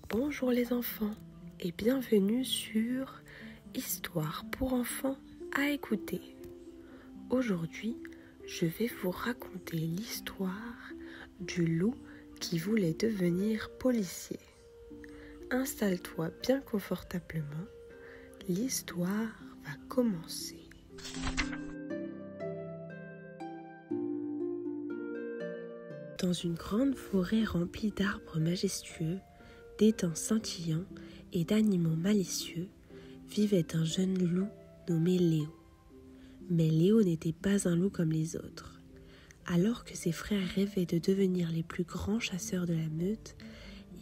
Bonjour les enfants et bienvenue sur Histoire pour enfants à écouter. Aujourd'hui, je vais vous raconter l'histoire du loup qui voulait devenir policier. Installe-toi bien confortablement, l'histoire va commencer. Dans une grande forêt remplie d'arbres majestueux, d'étangs scintillants et d'animaux malicieux, vivait un jeune loup nommé Léo. Mais Léo n'était pas un loup comme les autres. Alors que ses frères rêvaient de devenir les plus grands chasseurs de la meute,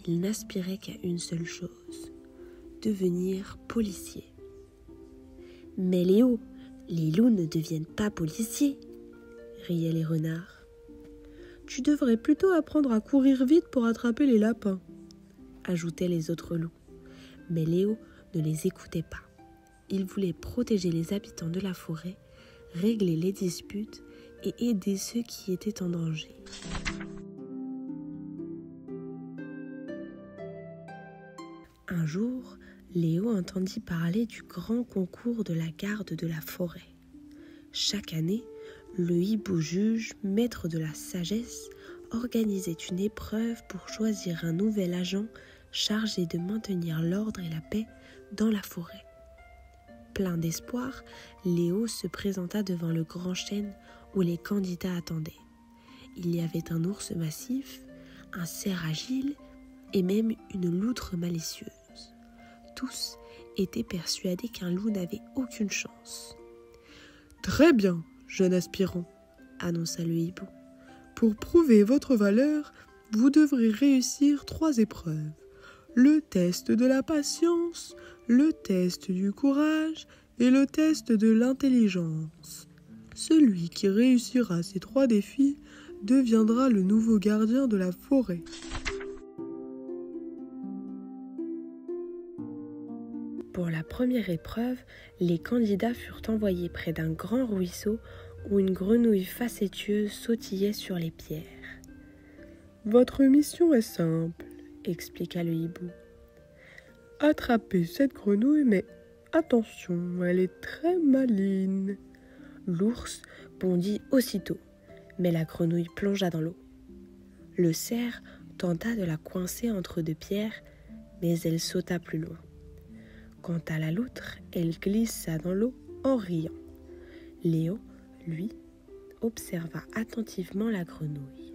il n'aspirait qu'à une seule chose, devenir policier. Mais Léo, les loups ne deviennent pas policiers, riaient les renards. Tu devrais plutôt apprendre à courir vite pour attraper les lapins, ajoutaient les autres loups. Mais Léo ne les écoutait pas. Il voulait protéger les habitants de la forêt, régler les disputes et aider ceux qui étaient en danger. Un jour, Léo entendit parler du grand concours de la garde de la forêt. Chaque année, le hibou juge, maître de la sagesse, organisait une épreuve pour choisir un nouvel agent chargé de maintenir l'ordre et la paix dans la forêt. Plein d'espoir, Léo se présenta devant le grand chêne où les candidats attendaient. Il y avait un ours massif, un cerf agile et même une loutre malicieuse. Tous étaient persuadés qu'un loup n'avait aucune chance. « Très bien, jeune aspirant, » annonça le hibou. « Pour prouver votre valeur, vous devrez réussir 3 épreuves. Le test de la patience, le test du courage et le test de l'intelligence. Celui qui réussira ces 3 défis deviendra le nouveau gardien de la forêt. » Pour la première épreuve, les candidats furent envoyés près d'un grand ruisseau où une grenouille facétieuse sautillait sur les pierres. « Votre mission est simple, » expliqua le hibou. « Attrapez cette grenouille, mais attention, elle est très maligne. » L'ours bondit aussitôt, mais la grenouille plongea dans l'eau. Le cerf tenta de la coincer entre 2 pierres, mais elle sauta plus loin. Quant à la loutre, elle glissa dans l'eau en riant. Léo, lui, observa attentivement la grenouille.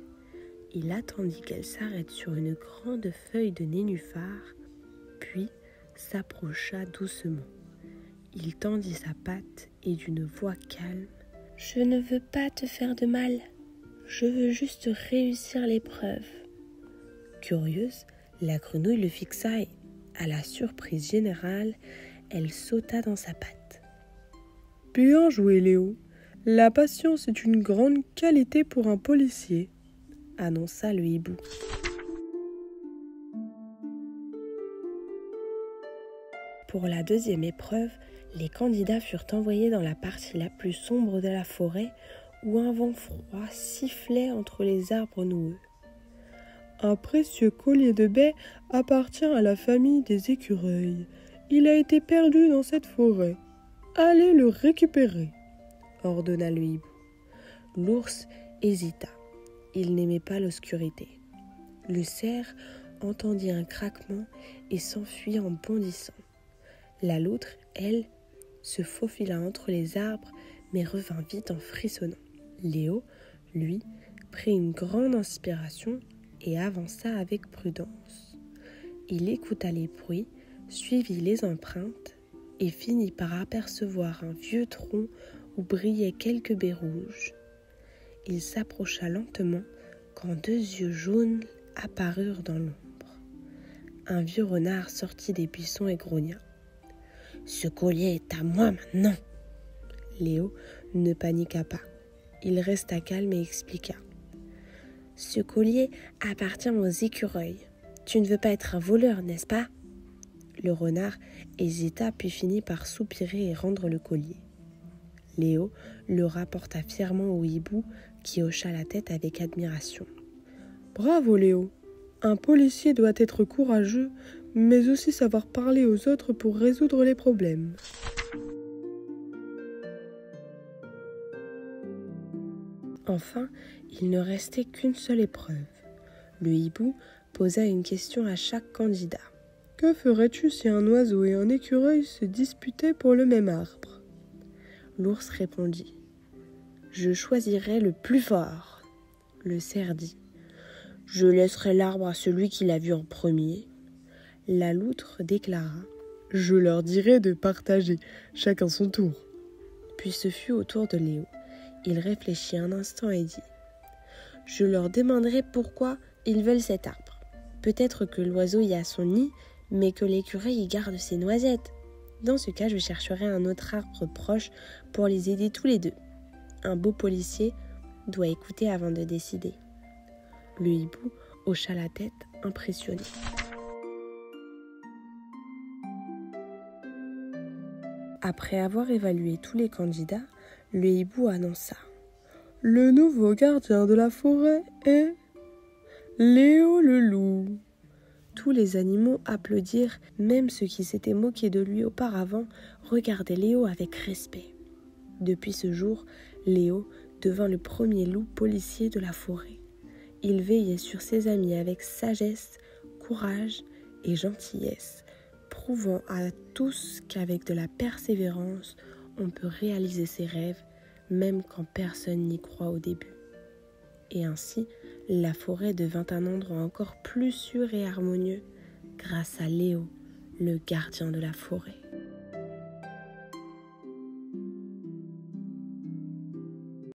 Il attendit qu'elle s'arrête sur une grande feuille de nénuphar, puis s'approcha doucement. Il tendit sa patte et d'une voix calme « Je ne veux pas te faire de mal, je veux juste réussir l'épreuve. » Curieuse, la grenouille le fixa et, à la surprise générale, elle sauta dans sa patte. « Bien joué, Léo. La patience est une grande qualité pour un policier, » annonça le hibou. Pour la deuxième épreuve, les candidats furent envoyés dans la partie la plus sombre de la forêt où un vent froid sifflait entre les arbres noueux. Un précieux collier de baies appartient à la famille des écureuils. Il a été perdu dans cette forêt. Allez le récupérer, ordonna le hibou. L'ours hésita. Il n'aimait pas l'obscurité. Le cerf entendit un craquement et s'enfuit en bondissant. La loutre, elle, se faufila entre les arbres mais revint vite en frissonnant. Léo, lui, prit une grande inspiration et avança avec prudence. Il écouta les bruits, suivit les empreintes et finit par apercevoir un vieux tronc où brillaient quelques baies rouges. Il s'approcha lentement quand 2 yeux jaunes apparurent dans l'ombre. Un vieux renard sortit des buissons et grogna. « Ce collier est à moi maintenant !» Léo ne paniqua pas. Il resta calme et expliqua. « Ce collier appartient aux écureuils. Tu ne veux pas être un voleur, n'est-ce pas ?» Le renard hésita puis finit par soupirer et rendre le collier. Léo le rapporta fièrement au hibou qui hocha la tête avec admiration. « Bravo Léo, Un policier doit être courageux, mais aussi savoir parler aux autres pour résoudre les problèmes. Enfin, il ne restait qu'une seule épreuve. Le hibou posa une question à chaque candidat. Que ferais-tu si un oiseau et un écureuil se disputaient pour le même arbre ? L'ours répondit. Je choisirais le plus fort. Le cerf dit. Je laisserai l'arbre à celui qui l'a vu en premier. La loutre déclara. Je leur dirai de partager, chacun son tour. Puis ce fut au tour de Léo. Il réfléchit un instant et dit. Je leur demanderai pourquoi ils veulent cet arbre. Peut-être que l'oiseau y a son nid, mais que l'écureuil y garde ses noisettes. Dans ce cas, je chercherai un autre arbre proche pour les aider tous les deux. Un beau policier doit écouter avant de décider. Le hibou hocha la tête, impressionné. Après avoir évalué tous les candidats, le hibou annonça. Le nouveau gardien de la forêt est Léo le loup. Tous les animaux applaudirent, même ceux qui s'étaient moqués de lui auparavant regardaient Léo avec respect. Depuis ce jour, Léo devint le premier loup policier de la forêt. Il veillait sur ses amis avec sagesse, courage et gentillesse, prouvant à tous qu'avec de la persévérance, on peut réaliser ses rêves, même quand personne n'y croit au début. Et ainsi, la forêt devint un endroit encore plus sûr et harmonieux grâce à Léo, le gardien de la forêt.